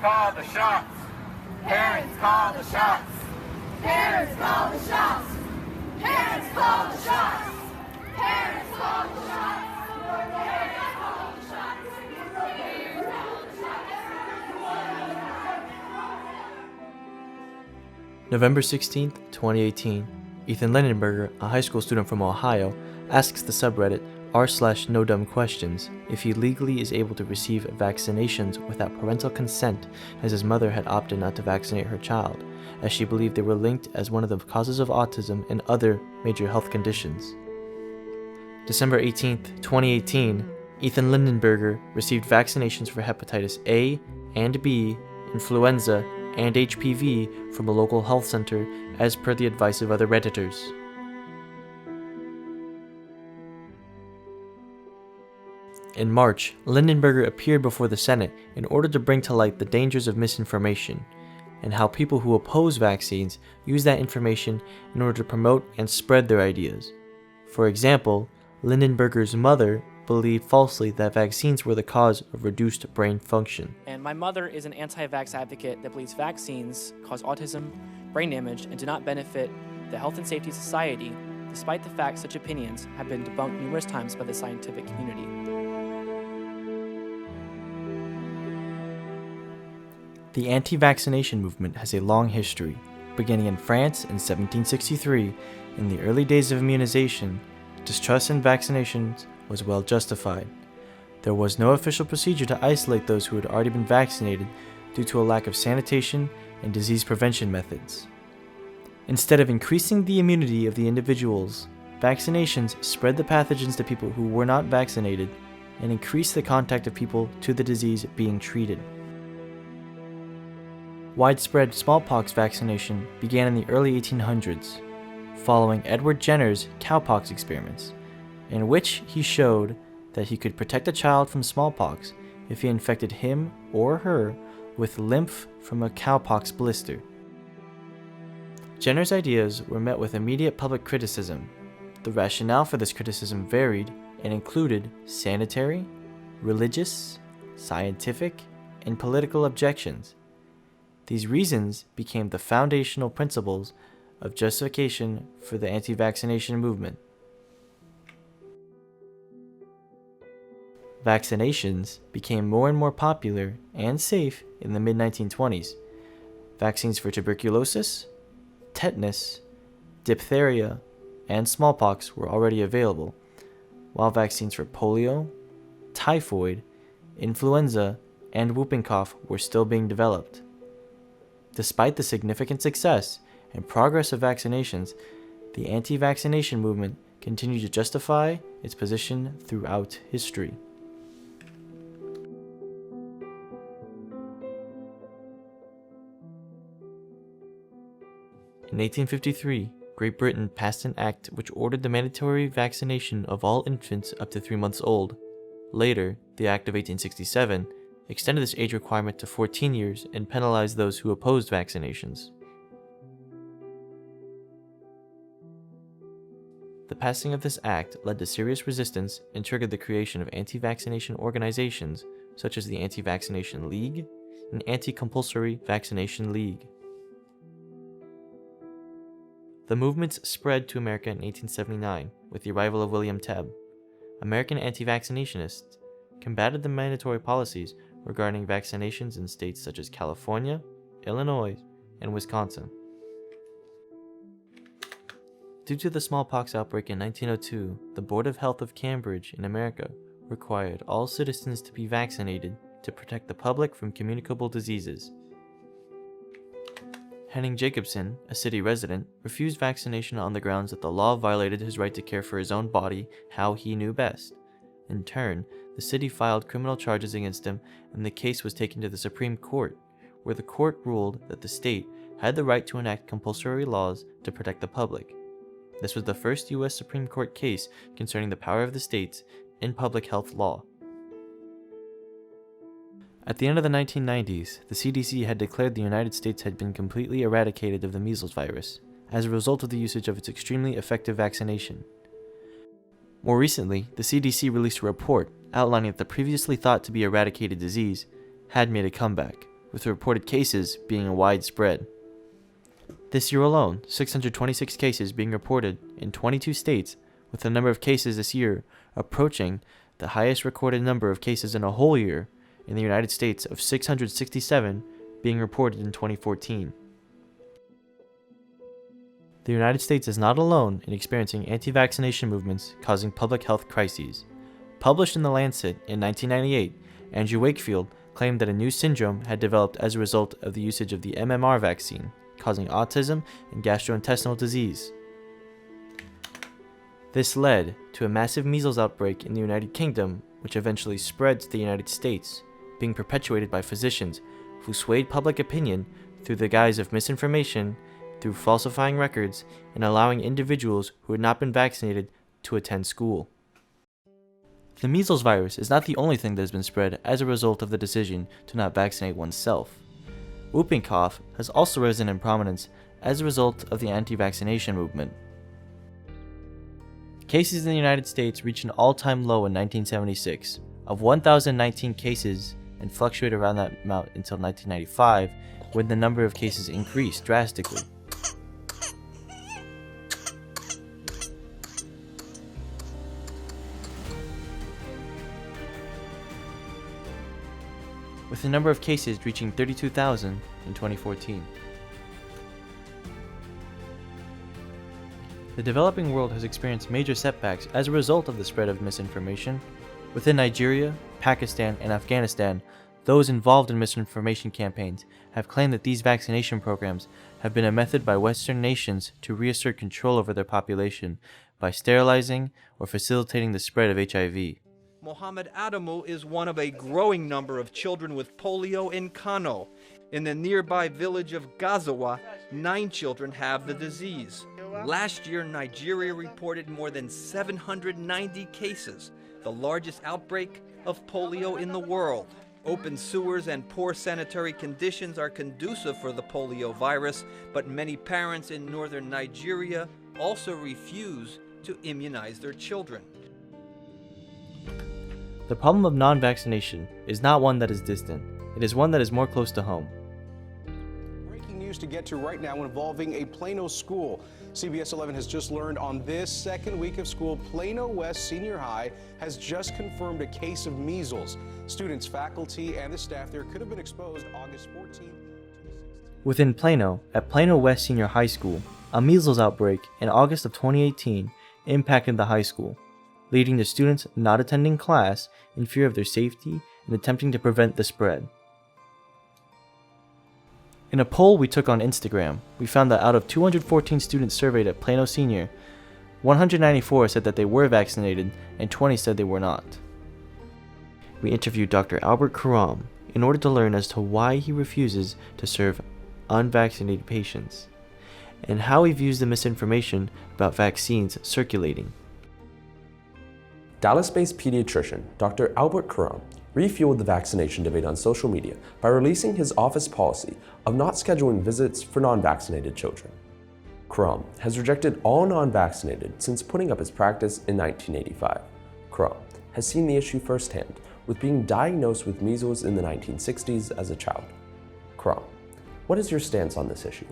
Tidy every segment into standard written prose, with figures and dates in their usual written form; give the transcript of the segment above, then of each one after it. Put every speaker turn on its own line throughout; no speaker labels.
call the shots. Parents call the shots.
Parents call the shots. Parents call the shots. Parents call the shots. Parents call the shots.
November 16th, 2018, Ethan Lindenberger, a high school student from Ohio, asks the subreddit r/nodumbquestions if he legally is able to receive vaccinations without parental consent, as his mother had opted not to vaccinate her child, as she believed they were linked as one of the causes of autism and other major health conditions. December 18th, 2018, Ethan Lindenberger received vaccinations for hepatitis A and B, influenza, and HPV from a local health center as per the advice of other Redditors. In March, Lindenberger appeared before the Senate in order to bring to light the dangers of misinformation and how people who oppose vaccines use that information in order to promote and spread their ideas. For example, Lindenberger's mother believed falsely that vaccines were the cause of reduced brain function.
And my mother is an anti-vax advocate that believes vaccines cause autism, brain damage, and do not benefit the Health and Safety Society, despite the fact such opinions have been debunked numerous times by the scientific community.
The anti-vaccination movement has a long history. Beginning in France in 1763, in the early days of immunization, distrust in vaccinations was well justified. There was no official procedure to isolate those who had already been vaccinated due to a lack of sanitation and disease prevention methods. Instead of increasing the immunity of the individuals, vaccinations spread the pathogens to people who were not vaccinated and increased the contact of people to the disease being treated. Widespread smallpox vaccination began in the early 1800s, following Edward Jenner's cowpox experiments, in which he showed that he could protect a child from smallpox if he infected him or her with lymph from a cowpox blister. Jenner's ideas were met with immediate public criticism. The rationale for this criticism varied and included sanitary, religious, scientific, and political objections. These reasons became the foundational principles of justification for the anti-vaccination movement. Vaccinations became more and more popular and safe in the mid-1920s. Vaccines for tuberculosis, tetanus, diphtheria, and smallpox were already available, while vaccines for polio, typhoid, influenza, and whooping cough were still being developed. Despite the significant success and progress of vaccinations, the anti-vaccination movement continued to justify its position throughout history. In 1853, Great Britain passed an act which ordered the mandatory vaccination of all infants up to 3 months old. Later, the Act of 1867 extended this age requirement to 14 years and penalized those who opposed vaccinations. The passing of this act led to serious resistance and triggered the creation of anti-vaccination organizations such as the Anti-Vaccination League and Anti-Compulsory Vaccination League. The movements spread to America in 1879 with the arrival of William Tebb. American anti-vaccinationists combated the mandatory policies regarding vaccinations in states such as California, Illinois, and Wisconsin. Due to the smallpox outbreak in 1902, the Board of Health of Cambridge in America required all citizens to be vaccinated to protect the public from communicable diseases. Henning Jacobson, a city resident, refused vaccination on the grounds that the law violated his right to care for his own body how he knew best. In turn, the city filed criminal charges against him, and the case was taken to the Supreme Court, where the court ruled that the state had the right to enact compulsory laws to protect the public. This was the first U.S. Supreme Court case concerning the power of the states in public health law. At the end of the 1990s, the CDC had declared the United States had been completely eradicated of the measles virus, as a result of the usage of its extremely effective vaccination. More recently, the CDC released a report outlining that the previously thought to be eradicated disease had made a comeback. with reported cases being widespread. This year alone, 626 cases being reported in 22 states, with the number of cases this year approaching the highest recorded number of cases in a whole year in the United States of 667 being reported in 2014. The United States is not alone in experiencing anti-vaccination movements causing public health crises. Published in The Lancet in 1998, Andrew Wakefield claimed that a new syndrome had developed as a result of the usage of the MMR vaccine, causing autism and gastrointestinal disease. This led to a massive measles outbreak in the United Kingdom, which eventually spread to the United States, being perpetuated by physicians who swayed public opinion through the guise of misinformation, through falsifying records, and allowing individuals who had not been vaccinated to attend school. The measles virus is not the only thing that has been spread as a result of the decision to not vaccinate oneself. Whooping cough has also risen in prominence as a result of the anti-vaccination movement. Cases in the United States reached an all-time low in 1976 of 1,019 cases and fluctuated around that amount until 1995, when the number of cases increased drastically. With the number of cases reaching 32,000 in 2014. The developing world has experienced major setbacks as a result of the spread of misinformation. Within Nigeria, Pakistan, and Afghanistan, those involved in misinformation campaigns have claimed that these vaccination programs have been a method by Western nations to reassert control over their population by sterilizing or facilitating the spread of HIV.
Mohammed Adamu is one of a growing number of children with polio in Kano. In the nearby village of Gazawa, 9 children have the disease. Last year, Nigeria reported more than 790 cases, the largest outbreak of polio in the world. Open sewers and poor sanitary conditions are conducive for the polio virus, but many parents in northern Nigeria also refuse to immunize their children.
The problem of non-vaccination is not one that is distant. It is one that is more close to home.
Breaking news to get to right now involving a Plano school. CBS 11 has just learned on this second week of school, Plano West Senior High has just confirmed a case of measles. Students, faculty, and the staff there could have been exposed August 14th to the 16th.
Within Plano, at Plano West Senior High School, a measles outbreak in August of 2018 impacted the high school, leading to students not attending class in fear of their safety and attempting to prevent the spread. In a poll we took on Instagram, we found that out of 214 students surveyed at Plano Senior, 194 said that they were vaccinated and 20 said they were not. We interviewed Dr. Albert Karam in order to learn as to why he refuses to serve unvaccinated patients and how he views the misinformation about vaccines circulating.
Dallas-based pediatrician Dr. Albert Karam refueled the vaccination debate on social media by releasing his office policy of not scheduling visits for non-vaccinated children. Karam has rejected all non-vaccinated since putting up his practice in 1985. Karam has seen the issue firsthand with being diagnosed with measles in the 1960s as a child. Karam, what is your stance on this issue?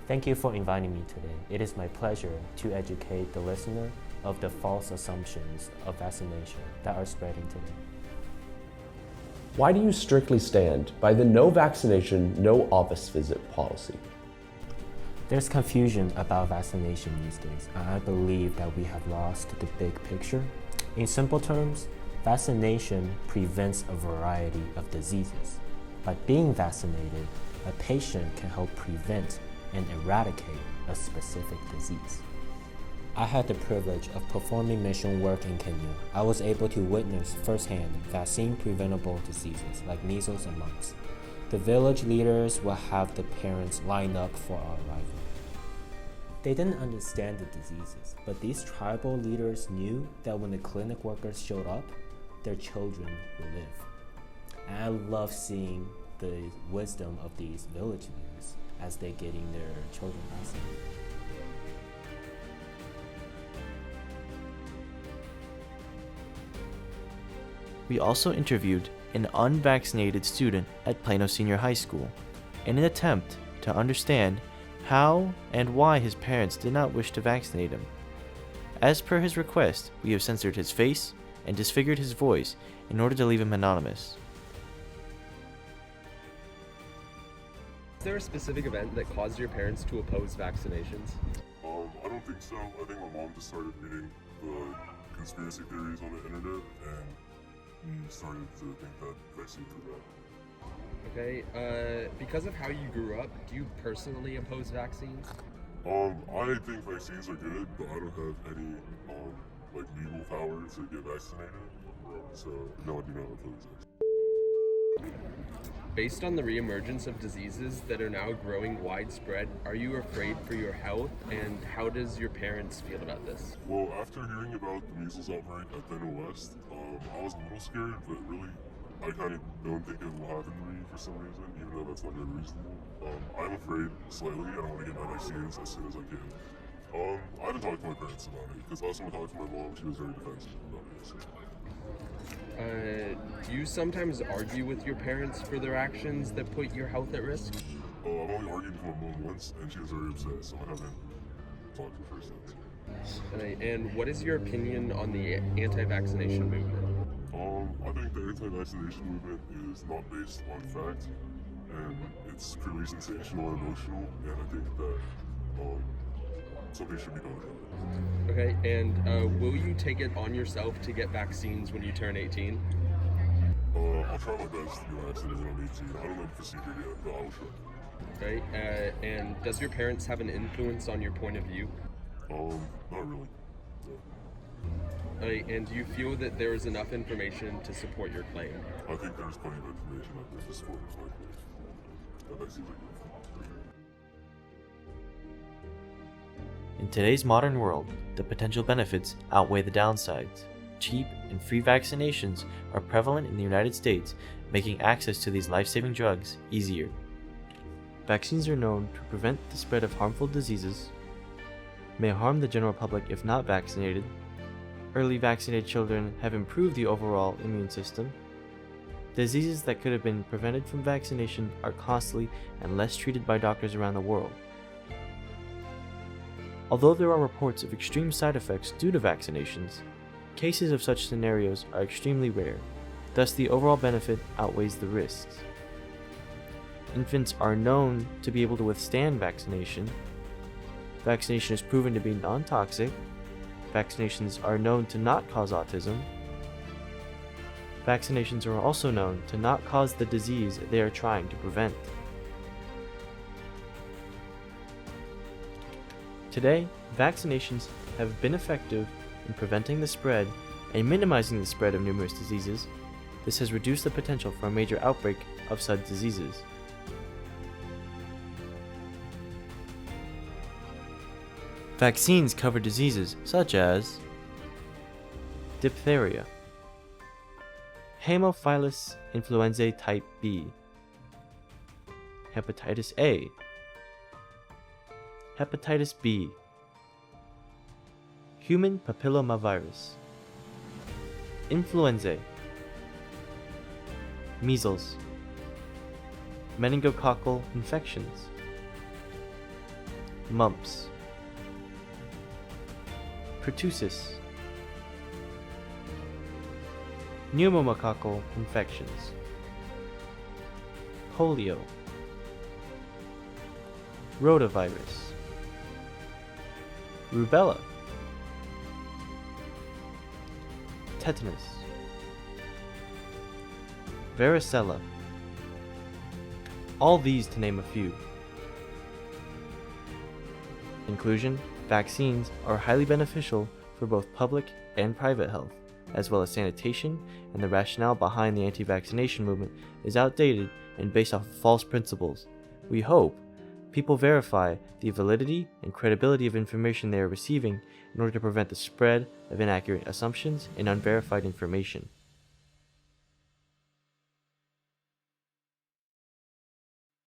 Thank you for inviting me today. It is my pleasure to educate the listener of the false assumptions of vaccination that are spreading today.
Why do you strictly stand by the no vaccination, no office visit policy?
There's confusion about vaccination these days, and I believe that we have lost the big picture. In simple terms, vaccination prevents a variety of diseases. By being vaccinated, a patient can help prevent and eradicate a specific disease. I had the privilege of performing mission work in Kenya. I was able to witness firsthand vaccine-preventable diseases like measles and mumps. The village leaders will have the parents line up for our arrival. They didn't understand the diseases, but these tribal leaders knew that when the clinic workers showed up, their children would live. And I love seeing the wisdom of these village leaders as they're getting their children vaccinated.
We also interviewed an unvaccinated student at Plano Senior High School, in an attempt to understand how and why his parents did not wish to vaccinate him. As per his request, we have censored his face and disfigured his voice in order to leave him anonymous.
Is there a specific event that caused your parents to oppose vaccinations?
I don't think so. I think my mom just started reading the conspiracy theories on the internet, and we started to think that vaccines were bad.
Okay, because of how you grew up, do you personally oppose vaccines?
I think vaccines are good, but I don't have any legal power to get vaccinated. So no, I do not oppose vaccines.
Based on the reemergence of diseases that are now growing widespread, are you afraid for your health, and how does your parents feel about this?
Well, after hearing about the measles outbreak at Plano West, I was a little scared, but really, I kind of don't think it will happen to me for some reason, even though that's not very reasonable. I'm afraid slightly. I don't want to get my vaccines as soon as I can. I haven't talked to my parents about it, because last time I talked to my mom, she was very defensive about it. So.
Do you sometimes argue with your parents for their actions that put your health at risk?
I've only argued with my mom once, and she was very upset, so I haven't talked to her since.
And what is your opinion on the anti-vaccination movement?
I think the anti-vaccination movement is not based on fact, and it's purely sensational and emotional, and I think that something should be done about it.
Okay, and will you take it on yourself to get vaccines when you turn 18?
I'll try my best to get vaccinated when I'm 18. I don't know the procedure yet, but I will try.
Okay, and does your parents have an influence on your point of view?
Not really. No.
And do you feel that there is enough information to support your claim?
I think there's plenty of information out there to support my claim. That seems like it.
In today's modern world, the potential benefits outweigh the downsides. Cheap and free vaccinations are prevalent in the United States, making access to these life-saving drugs easier. Vaccines are known to prevent the spread of harmful diseases, may harm the general public if not vaccinated. Early vaccinated children have improved the overall immune system. Diseases that could have been prevented from vaccination are costly and less treated by doctors around the world. Although there are reports of extreme side effects due to vaccinations, cases of such scenarios are extremely rare, thus the overall benefit outweighs the risks. Infants are known to be able to withstand vaccination. Vaccination is proven to be non-toxic. Vaccinations are known to not cause autism. Vaccinations are also known to not cause the disease they are trying to prevent. Today, vaccinations have been effective in preventing the spread and minimizing the spread of numerous diseases. This has reduced the potential for a major outbreak of such diseases. Vaccines cover diseases such as diphtheria, Haemophilus influenzae type B, hepatitis A, hepatitis B, human papillomavirus, influenza, measles, meningococcal infections, mumps, pertussis, pneumococcal infections, polio, rotavirus, rubella, tetanus, varicella, all these to name a few. In conclusion, vaccines are highly beneficial for both public and private health, as well as sanitation, and the rationale behind the anti-vaccination movement is outdated and based off of false principles. We hope people verify the validity and credibility of information they are receiving in order to prevent the spread of inaccurate assumptions and unverified information.